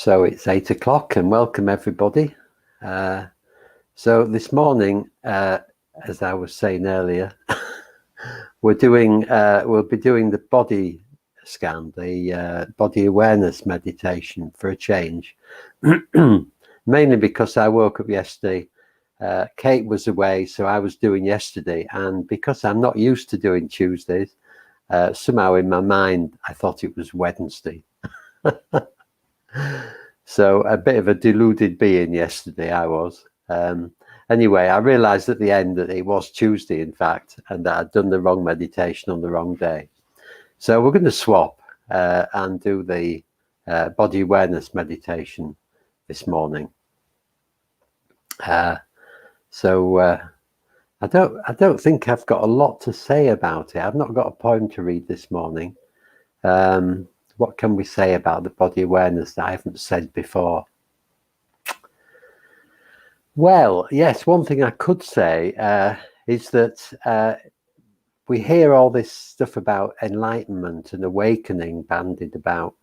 So it's 8 o'clock and welcome everybody. So this morning, as I was saying earlier, we'll be doing the body scan, the body awareness meditation for a change. Mainly because I woke up yesterday, Kate was away, so I was doing yesterday, and because I'm not used to doing Tuesdays, somehow in my mind I thought it was Wednesday. So a bit of a deluded being yesterday I was. Anyway, I realized at the end that it was Tuesday, in fact, and that I'd done the wrong meditation on the wrong day. So we're going to swap and do the body awareness meditation this morning. I don't think I've got a lot to say about it. I've not got a poem to read this morning. What can we say about the body awareness that I haven't said before? Well, yes, one thing I could say is that we hear all this stuff about enlightenment and awakening bandied about.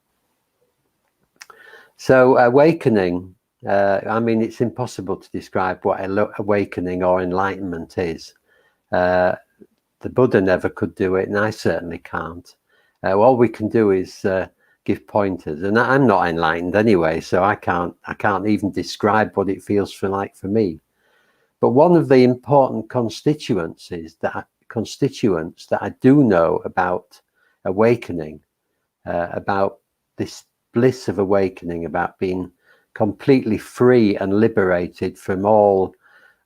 So awakening, I mean, it's impossible to describe what awakening or enlightenment is. The Buddha never could do it, and I certainly can't. All we can do is give pointers, and I'm not enlightened anyway, so I can't even describe what it feels like for me. But one of the important constituents that I do know about awakening, about this bliss of awakening, about being completely free and liberated from all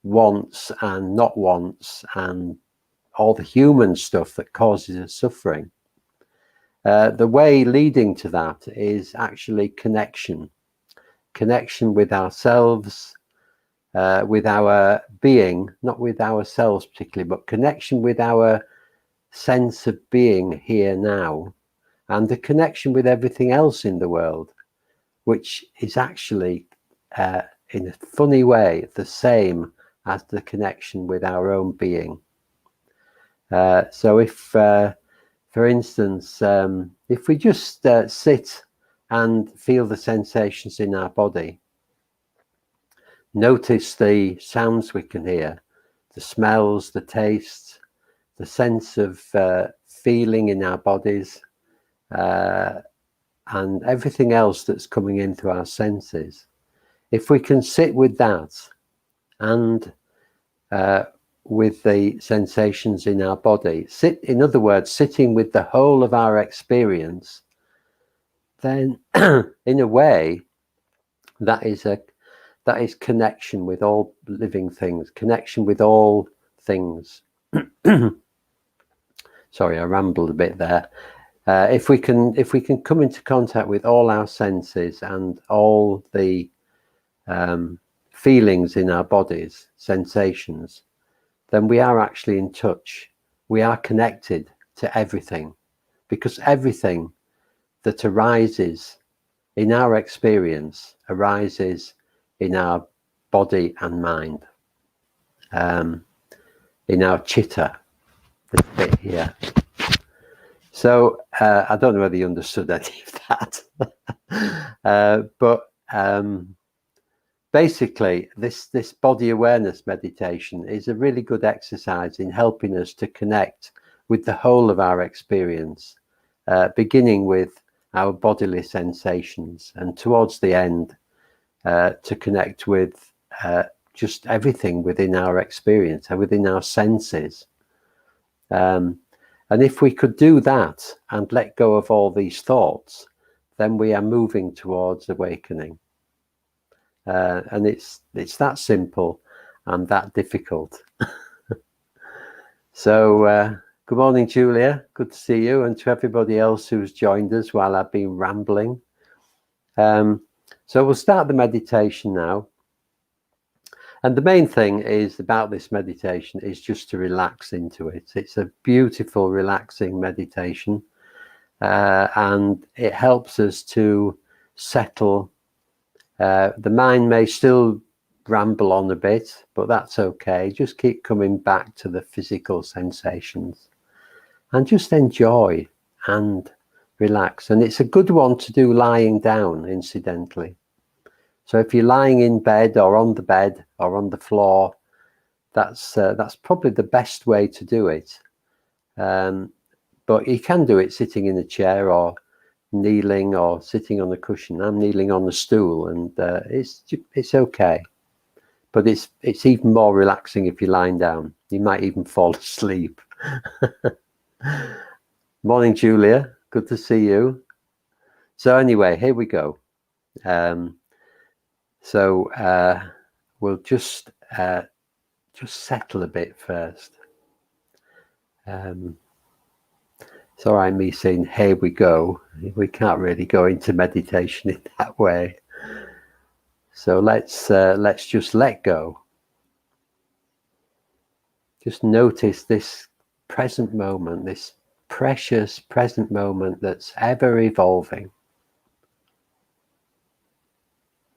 wants and not wants and all the human stuff that causes us suffering. The way leading to that is actually connection with ourselves, with our being, not with ourselves particularly, but connection with our sense of being here now, and the connection with everything else in the world, which is actually, in a funny way, the same as the connection with our own being. So if, for instance, if we just sit and feel the sensations in our body, notice the sounds we can hear, the smells, the tastes, the sense of feeling in our bodies, and everything else that's coming into our senses. If we can sit with that and with the sensations in our body, in other words, sitting with the whole of our experience, then in a way that is connection with all living things, connection with all things. Sorry, I rambled a bit there. If we can come into contact with all our senses and all the feelings in our bodies, sensations, then we are actually in touch. We are connected to everything, because everything that arises in our experience arises in our body and mind, in our chitta, this bit here. So I don't know whether you understood any of that, but basically this body awareness meditation is a really good exercise in helping us to connect with the whole of our experience, beginning with our bodily sensations, and towards the end to connect with just everything within our experience and within our senses. And if we could do that and let go of all these thoughts, then we are moving towards awakening. And it's that simple and that difficult. So good morning, Julia. Good to see you, and to everybody else who's joined us while I've been rambling. So we'll start the meditation now. And the main thing is about this meditation is just to relax into it. It's a beautiful, relaxing meditation, and it helps us to settle. The mind may still ramble on a bit, but that's okay. Just keep coming back to the physical sensations and just enjoy and relax. And it's a good one to do lying down, incidentally. So if you're lying in bed or on the bed or on the floor, that's probably the best way to do it. But you can do it sitting in a chair or kneeling or sitting on a cushion. I'm kneeling on a stool, and it's okay. But it's even more relaxing if you're lying down. You might even fall asleep. Morning, Julia. Good to see you. So anyway, here we go. We'll just settle a bit first. It's all right, me saying, here we go. We can't really go into meditation in that way. So let's just let go. Just notice this present moment, this precious present moment that's ever evolving.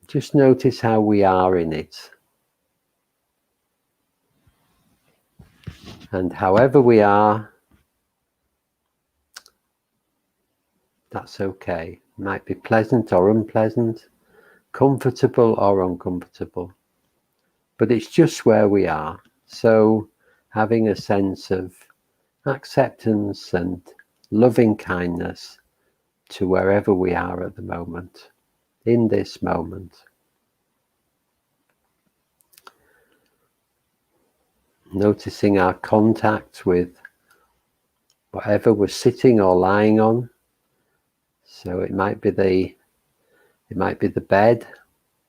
Just notice how we are in it. And however we are, that's okay. It might be pleasant or unpleasant, comfortable or uncomfortable. But it's just where we are. So having a sense of acceptance and loving kindness to wherever we are at the moment, in this moment. Noticing our contact with whatever we're sitting or lying on. So it might be the bed,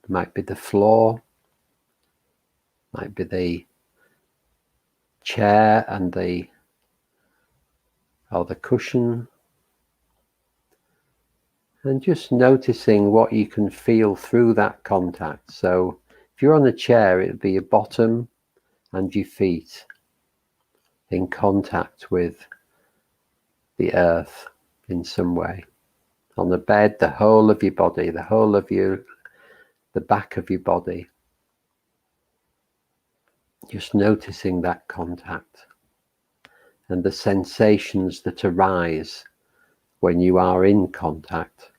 it might be the floor, might be the chair and the cushion, and just noticing what you can feel through that contact. So if you're on a chair, it would be your bottom and your feet in contact with the earth in some way. On the bed, the whole of your body, the whole of the back of your body. Just noticing that contact and the sensations that arise when you are in contact.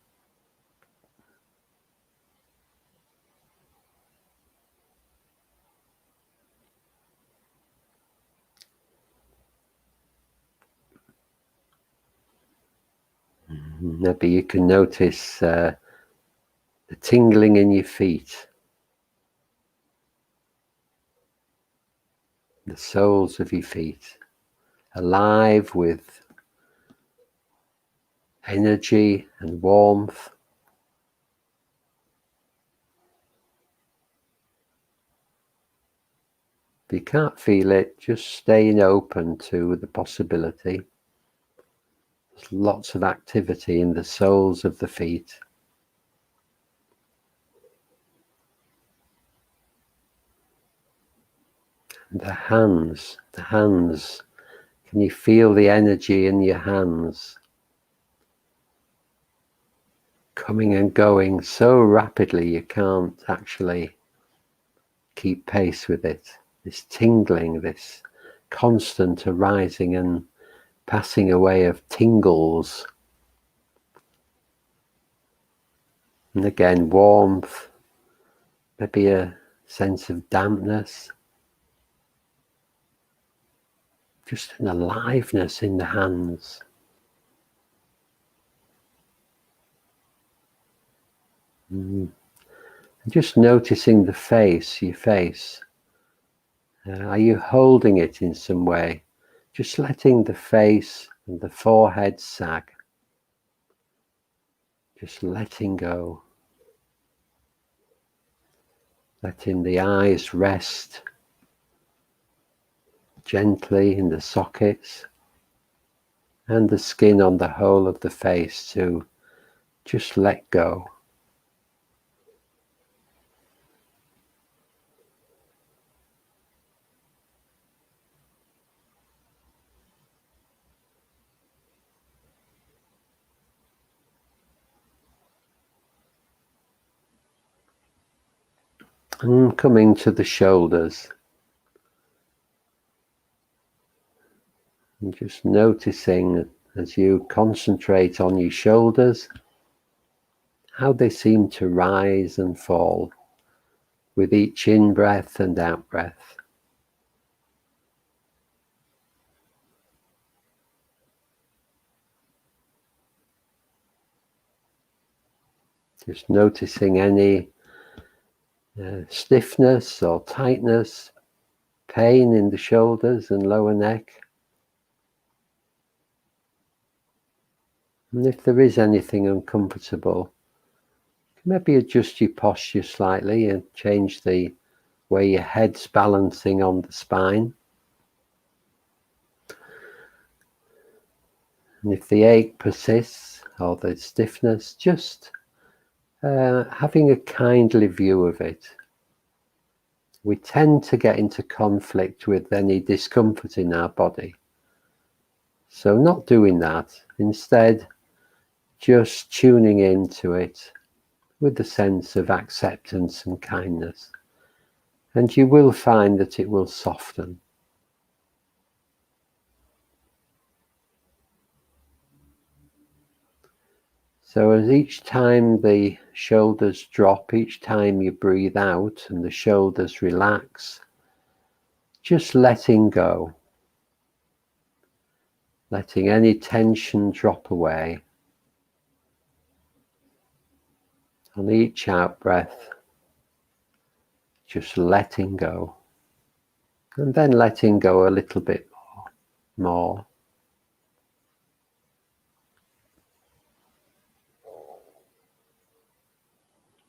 Maybe you can notice the tingling in your feet, the soles of your feet, alive with energy and warmth. If you can't feel it, just staying open to the possibility. There's lots of activity in the soles of the feet. And the hands, can you feel the energy in your hands? Coming and going so rapidly you can't actually keep pace with it. This tingling, this constant arising and passing away of tingles. And again, warmth, maybe a sense of dampness. Just an aliveness in the hands. And just noticing the face, your face. Are you holding it in some way? Just letting the face and the forehead sag. Just letting go. Letting the eyes rest gently in the sockets, and the skin on the whole of the face to just let go. And coming to the shoulders. And just noticing as you concentrate on your shoulders, how they seem to rise and fall. with each in-breath and out-breath. Just noticing any stiffness or tightness, pain in the shoulders and lower neck. And if there is anything uncomfortable, maybe adjust your posture slightly and change the way your head's balancing on the spine. And if the ache persists or the stiffness, just having a kindly view of it. We tend to get into conflict with any discomfort in our body. So not doing that. Instead, just tuning into it with a sense of acceptance and kindness. And you will find that it will soften. So as each time the shoulders drop, each time you breathe out and the shoulders relax, just letting go. Letting any tension drop away. On each out breath, just letting go. And then letting go a little bit more.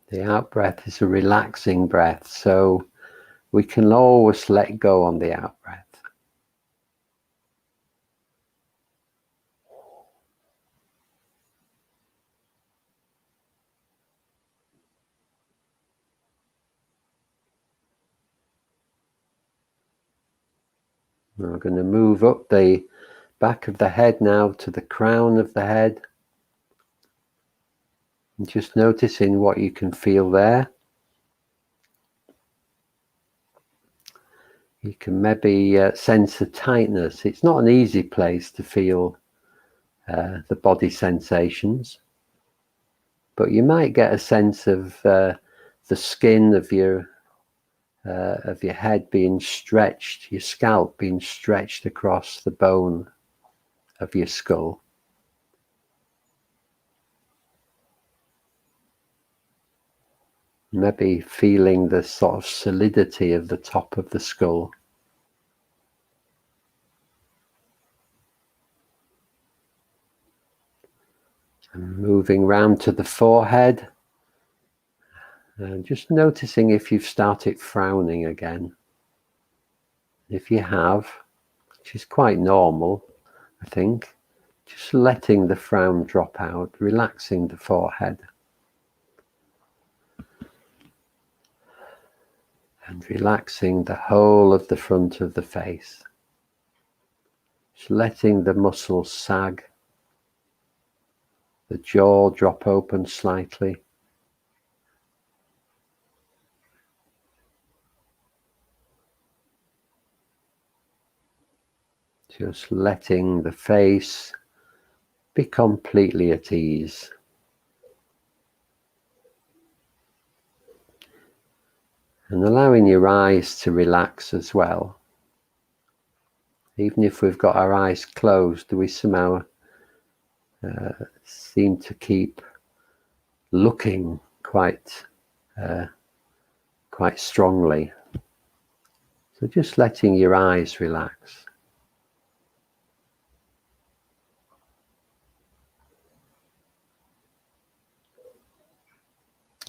The out breath is a relaxing breath, so we can always let go on the out breath. We're going to move up the back of the head now to the crown of the head. And just noticing what you can feel there. You can maybe sense a tightness. It's not an easy place to feel the body sensations, but you might get a sense of the skin of your head being stretched, your scalp being stretched across the bone of your skull. Maybe feeling the sort of solidity of the top of the skull. And moving round to the forehead. And just noticing if you've started frowning again. If you have, which is quite normal, I think, just letting the frown drop out, relaxing the forehead. And relaxing the whole of the front of the face. Just letting the muscles sag, the jaw drop open slightly. Just letting the face be completely at ease. And allowing your eyes to relax as well. Even if we've got our eyes closed, we somehow seem to keep looking quite strongly. So just letting your eyes relax.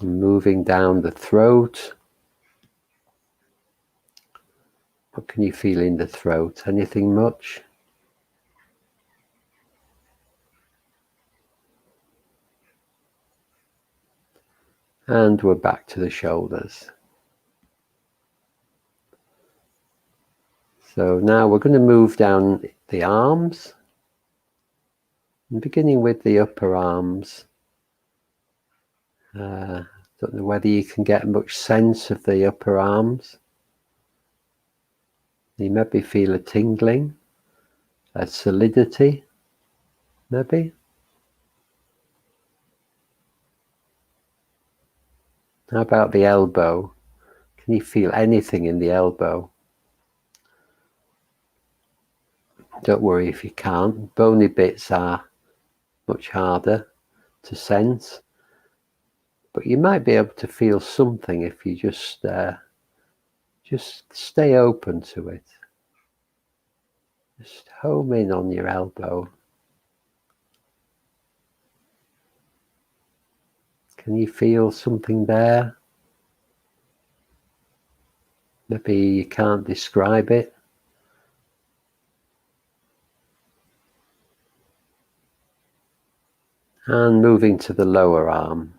And moving down the throat. What can you feel in the throat? Anything much? And we're back to the shoulders. So now we're going to move down the arms. And beginning with the upper arms. Don't know whether you can get much sense of the upper arms. You maybe feel a tingling, a solidity, maybe. How about the elbow? Can you feel anything in the elbow? Don't worry if you can't. Bony bits are much harder to sense, but you might be able to feel something if you just stay open to it. Just home in on your elbow. Can you feel something there? Maybe you can't describe it. And moving to the lower arm.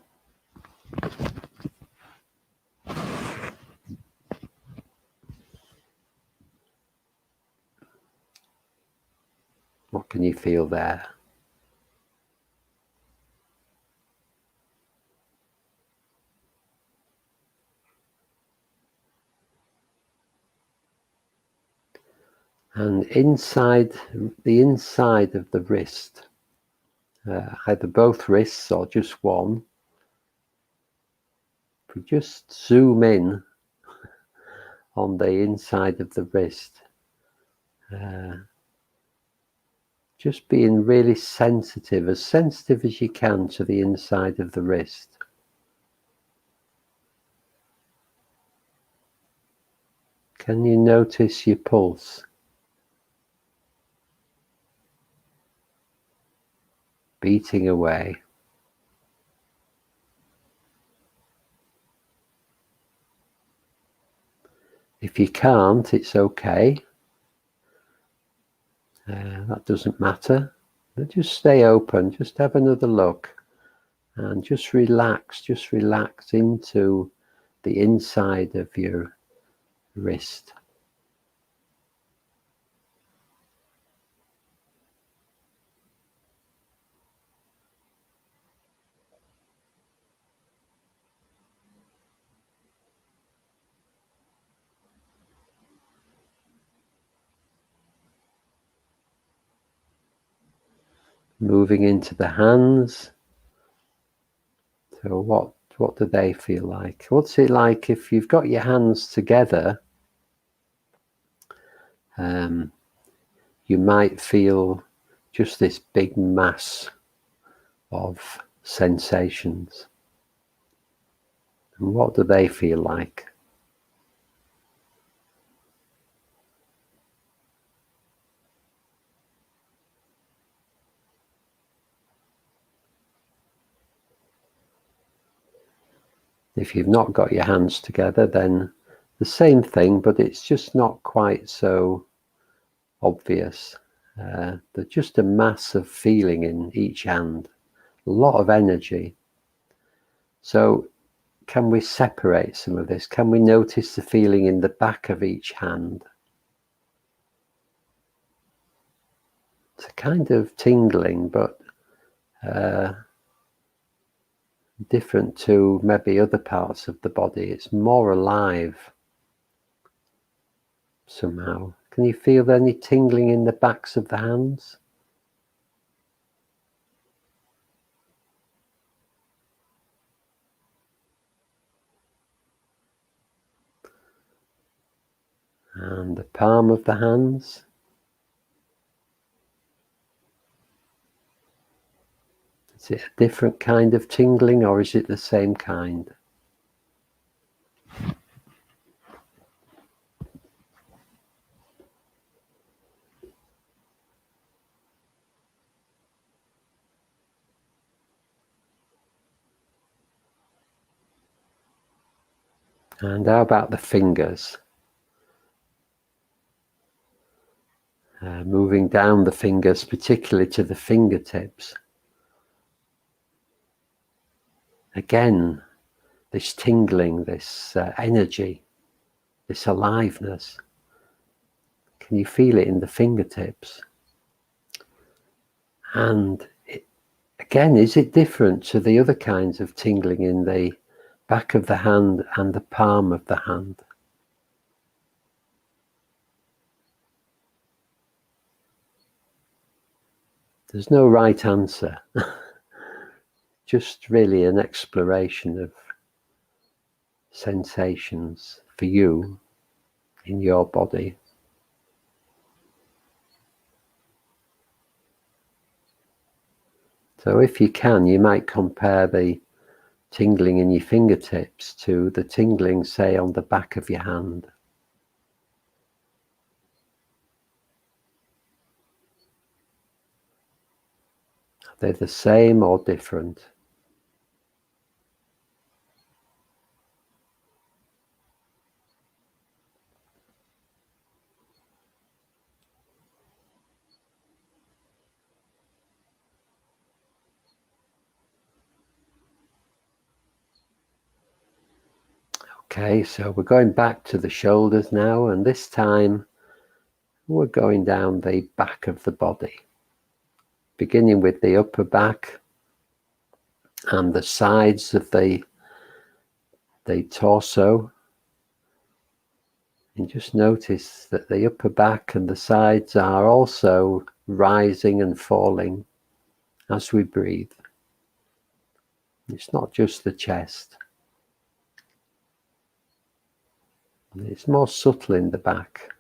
What can you feel there? And inside, the inside of the wrist, either both wrists or just one, if we just zoom in on the inside of the wrist, just being really sensitive as you can to the inside of the wrist. Can you notice your pulse? Beating away. If you can't, it's okay. That doesn't matter. But just stay open, just have another look and just relax into the inside of your wrist. Moving into the hands. So what do they feel like? What's it like if you've got your hands together? You might feel just this big mass of sensations. And what do they feel like? If you've not got your hands together, then the same thing, but it's just not quite so obvious. There's just a mass of feeling in each hand, a lot of energy. So can we separate some of this? Can we notice the feeling in the back of each hand? It's a kind of tingling, but different to maybe other parts of the body. It's more alive somehow. Can you feel any tingling in the backs of the hands? And the palm of the hands? Is it a different kind of tingling, or is it the same kind? And how about the fingers? Moving down the fingers, particularly to the fingertips. Again, this tingling, this energy, this aliveness. Can you feel it in the fingertips? And again, is it different to the other kinds of tingling in the back of the hand and the palm of the hand? There's no right answer. Just really an exploration of sensations, for you in your body. So if you can, you might compare the tingling in your fingertips to the tingling, say, on the back of your hand. Are they the same or different? Okay, so we're going back to the shoulders now, and this time we're going down the back of the body, beginning with the upper back and the sides of the torso. And just notice that the upper back and the sides are also rising and falling as we breathe. It's not just the chest. It's more subtle in the back.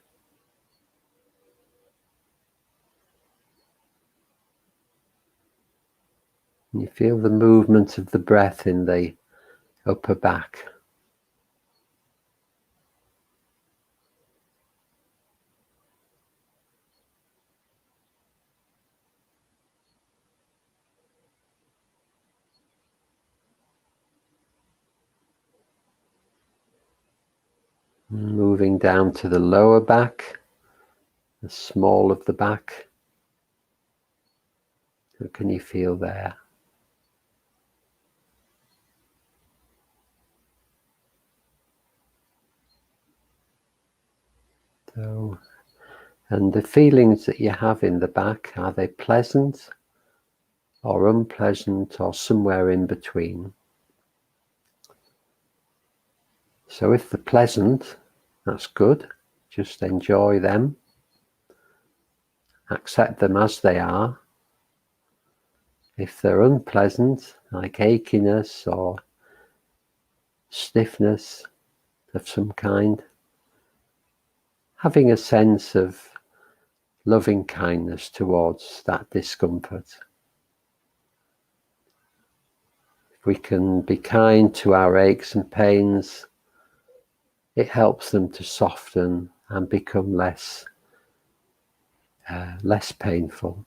You feel the movement of the breath in the upper back. Moving down to the lower back, the small of the back. What can you feel there? So, and the feelings that you have in the back, are they pleasant or unpleasant or somewhere in between? So if they're pleasant, that's good. Just enjoy them. Accept them as they are. If they're unpleasant, like achiness or stiffness of some kind, having a sense of loving kindness towards that discomfort. If we can be kind to our aches and pains, it helps them to soften and become less painful.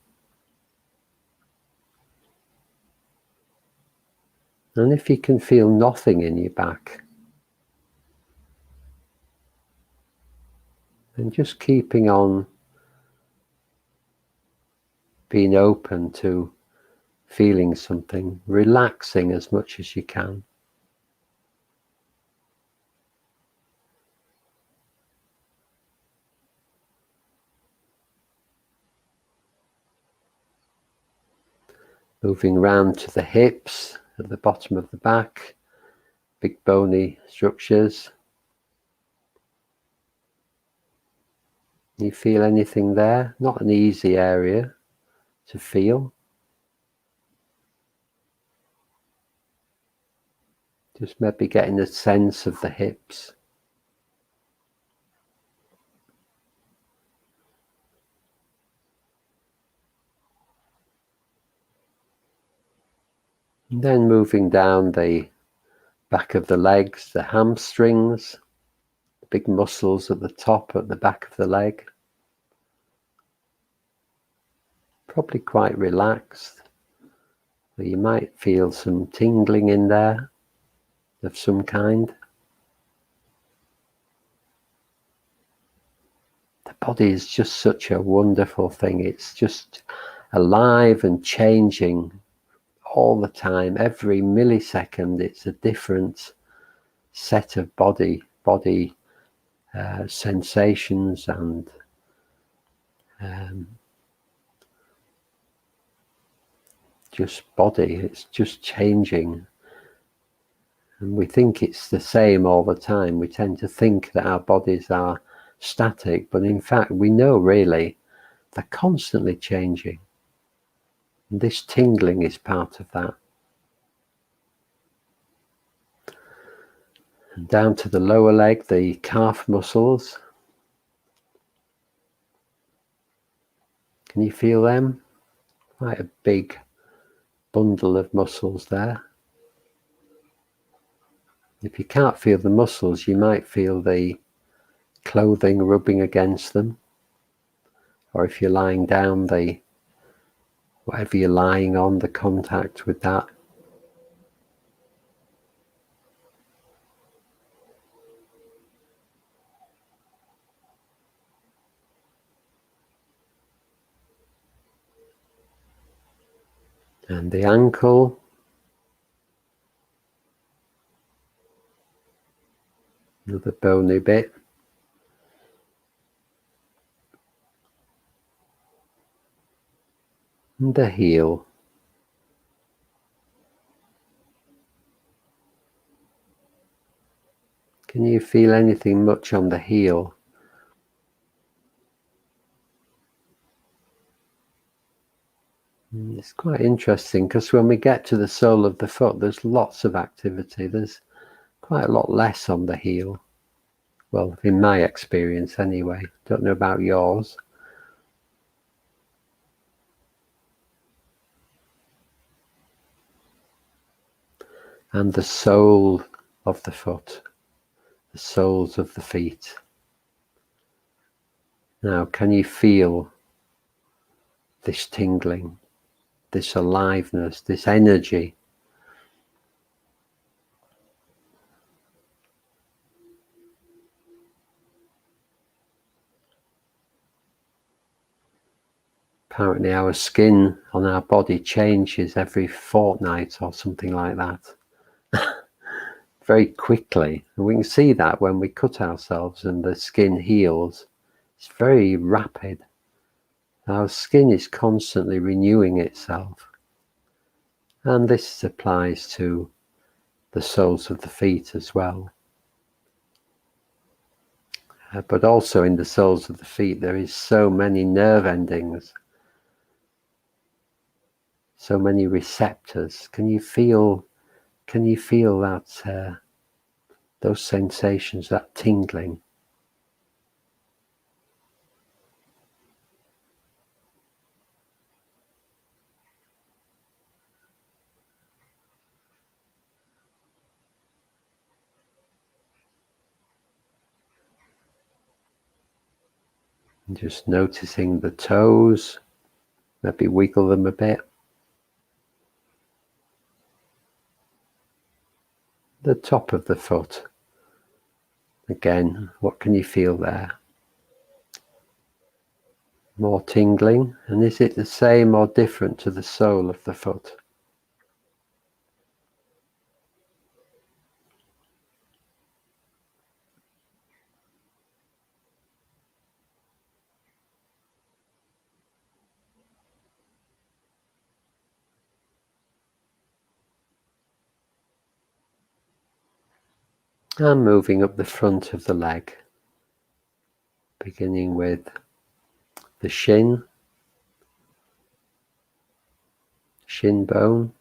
And if you can feel nothing in your back, then just keeping on being open to feeling something, relaxing as much as you can. Moving round to the hips, at the bottom of the back, big bony structures. You feel anything there? Not an easy area to feel. Just maybe getting a sense of the hips. And then moving down the back of the legs, the hamstrings, the big muscles at the top, at the back of the leg. Probably quite relaxed. But you might feel some tingling in there of some kind. The body is just such a wonderful thing. It's just alive and changing all the time. Every millisecond it's a different set of body sensations and just body. It's just changing, and we think it's the same all the time. We tend to think that our bodies are static, but in fact we know really they're constantly changing, and this tingling is part of that. And down to the lower leg, the calf muscles. Can you feel them? Quite a big bundle of muscles there. If you can't feel the muscles, you might feel the clothing rubbing against them. Or if you're lying down, whatever you're lying on, the contact with that. And the ankle. Another bony bit. And the heel. Can you feel anything much on the heel? It's quite interesting because when we get to the sole of the foot, there's lots of activity. There's quite a lot less on the heel. Well, in my experience anyway. Don't know about yours. And the sole of the foot. The soles of the feet. Now, can you feel this tingling, this aliveness, this energy? Apparently our skin on our body changes every fortnight or something like that. Very quickly. And we can see that when we cut ourselves and the skin heals. It's very rapid. Our skin is constantly renewing itself. And this applies to the soles of the feet as well. But also in the soles of the feet there is so many nerve endings, so many receptors. Can you feel that those sensations, that tingling? And just noticing the toes, maybe wiggle them a bit. The top of the foot. Again, what can you feel there? More tingling. And is it the same or different to the sole of the foot? And moving up the front of the leg, beginning with the shin bone.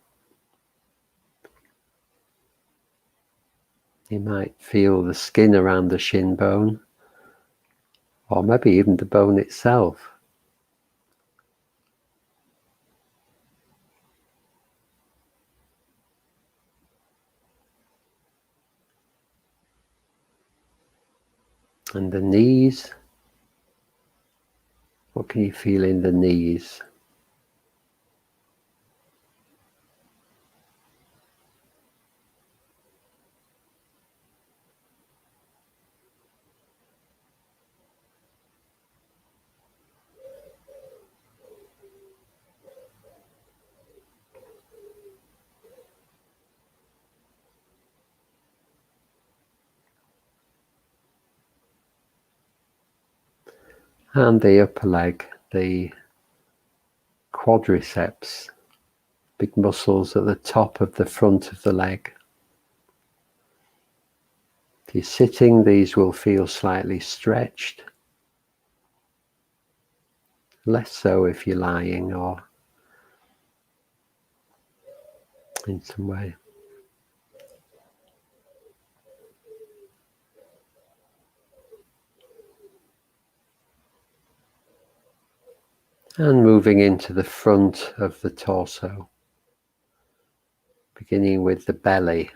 You might feel the skin around the shin bone, or maybe even the bone itself. And the knees. What can you feel in the knees? And the upper leg, the quadriceps, big muscles at the top of the front of the leg. If you're sitting, these will feel slightly stretched. Less so if you're lying or in some way. And moving into the front of the torso, beginning with the belly.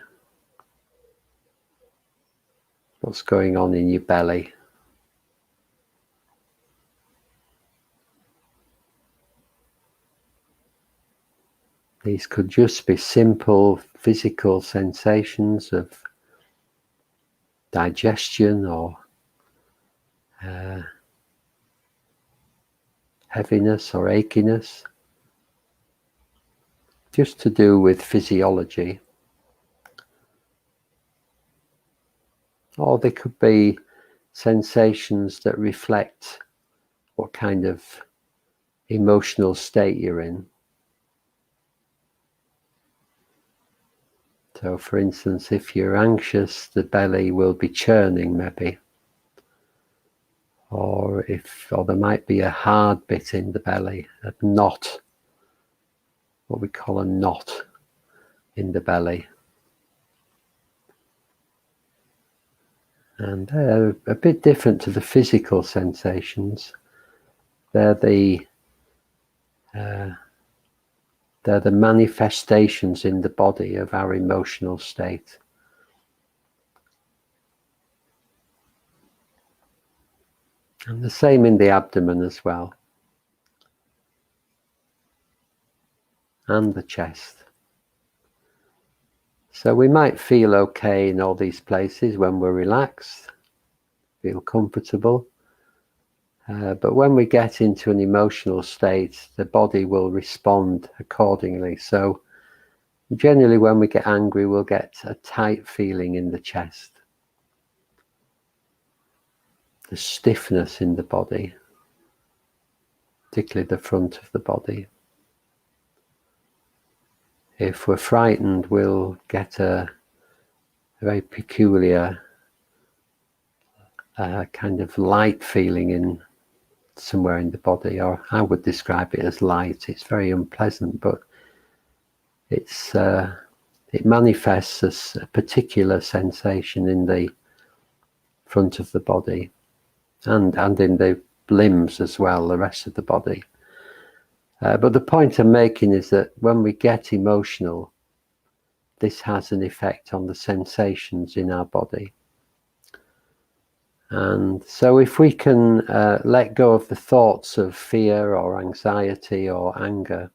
What's going on in your belly? These could just be simple physical sensations of digestion or heaviness or achiness, just to do with physiology. Or they could be sensations that reflect what kind of emotional state you're in. So for instance, if you're anxious, the belly will be churning maybe. Or there might be a hard bit in the belly, a knot, what we call a knot in the belly. And they're a bit different to the physical sensations. They're the manifestations in the body of our emotional state. And the same in the abdomen as well. And the chest. So we might feel okay in all these places when we're relaxed, feel comfortable. But when we get into an emotional state, the body will respond accordingly. So generally when we get angry, we'll get a tight feeling in the chest. The stiffness in the body, particularly the front of the body. If we're frightened, we'll get a very peculiar kind of light feeling in somewhere in the body, or I would describe it as light. It's very unpleasant, but it manifests as a particular sensation in the front of the body and in the limbs as well, the rest of the body. But the point I'm making is that when we get emotional, this has an effect on the sensations in our body. And so if we can let go of the thoughts of fear or anxiety or anger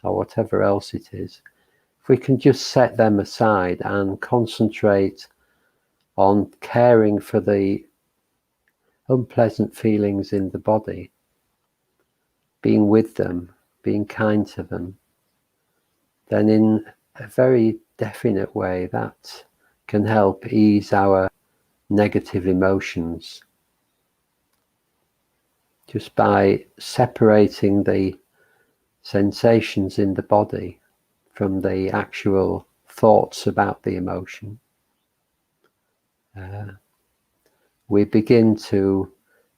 or whatever else it is, if we can just set them aside and concentrate on caring for the unpleasant feelings in the body, being with them, being kind to them, then in a very definite way that can help ease our negative emotions. Just by separating the sensations in the body from the actual thoughts about the emotion, we begin to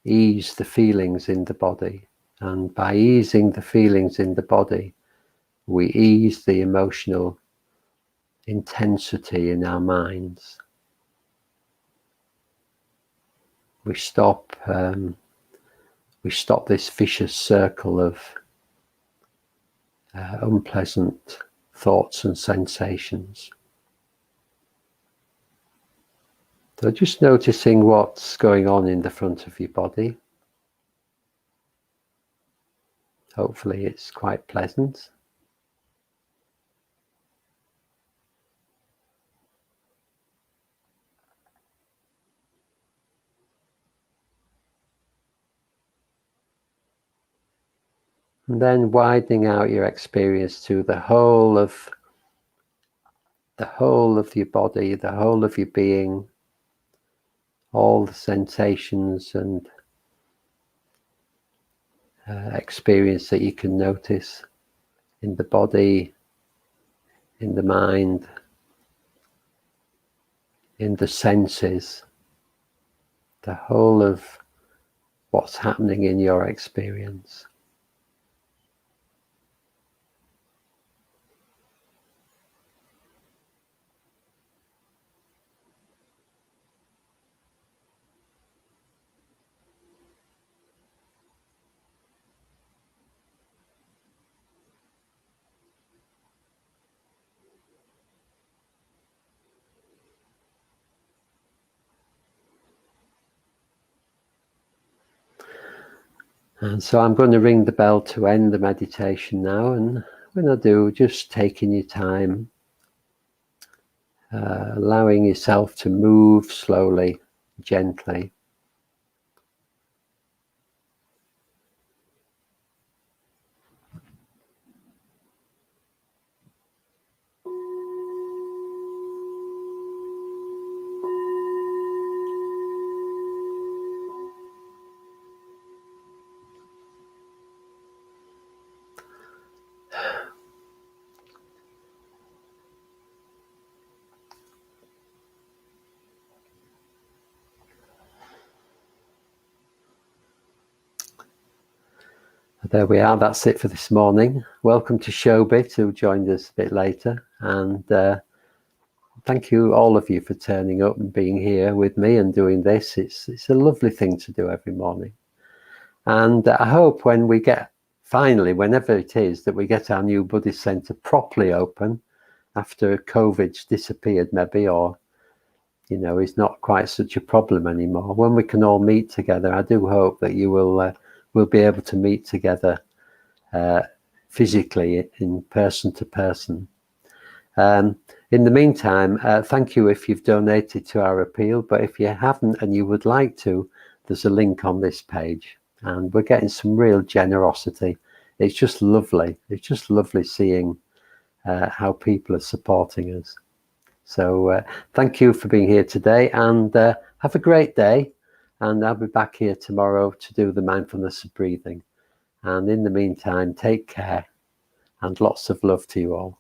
ease the feelings in the body. And by easing the feelings in the body, we ease the emotional intensity in our minds. We stop this vicious circle of unpleasant thoughts and sensations. So just noticing what's going on in the front of your body. Hopefully it's quite pleasant. And then widening out your experience to the whole of your body, the whole of your being, all the sensations and experience that you can notice in the body, in the mind, in the senses, the whole of what's happening in your experience. And so I'm going to ring the bell to end the meditation now. And when I do, just taking your time, allowing yourself to move slowly, gently. There we are, that's it for this morning. Welcome to Shobit, who joined us a bit later, and thank you all of you for turning up and being here with me and doing this. It's a lovely thing to do every morning, and I hope when we get, finally, whenever it is, that we get our new Buddhist Centre properly open after COVID's disappeared maybe, or is not quite such a problem anymore. When we can all meet together, I do hope that you will be able to meet together physically, in person to person. In the meantime, thank you if you've donated to our appeal, but if you haven't and you would like to, there's a link on this page, and we're getting some real generosity. It's just lovely. It's just lovely seeing how people are supporting us. So thank you for being here today, and have a great day. And I'll be back here tomorrow to do the mindfulness of breathing. And in the meantime, take care and lots of love to you all.